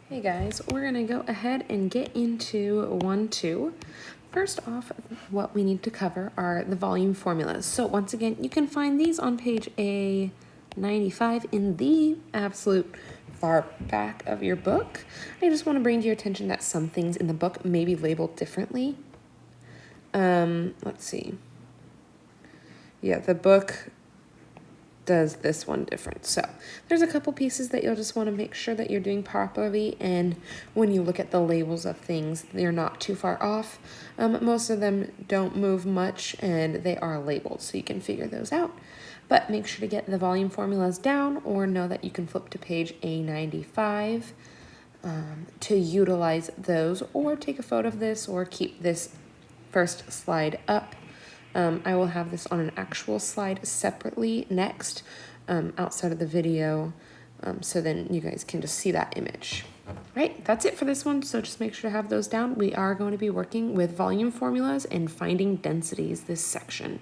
Hey guys, we're gonna go ahead and get into 1-2. First off, what we need to cover are the volume formulas. So once again, you can find these on page A95 in the absolute far back of your book. I just want to bring to your attention that some things in the book may be labeled differently. Let's see. Yeah, the book does this one different. So there's a couple pieces that you'll just want to make sure that you're doing properly, and when you look at the labels of things, they're not too far off. Most of them don't move much and they are labeled, so you can figure those out. But make sure to get the volume formulas down, or know that you can flip to page A95 to utilize those, or take a photo of this, or keep this first slide up. I will have this on an actual slide separately next, outside of the video, so then you guys can just see that image. Right, that's it for this one, so just make sure to have those down. We are going to be working with volume formulas and finding densities this section.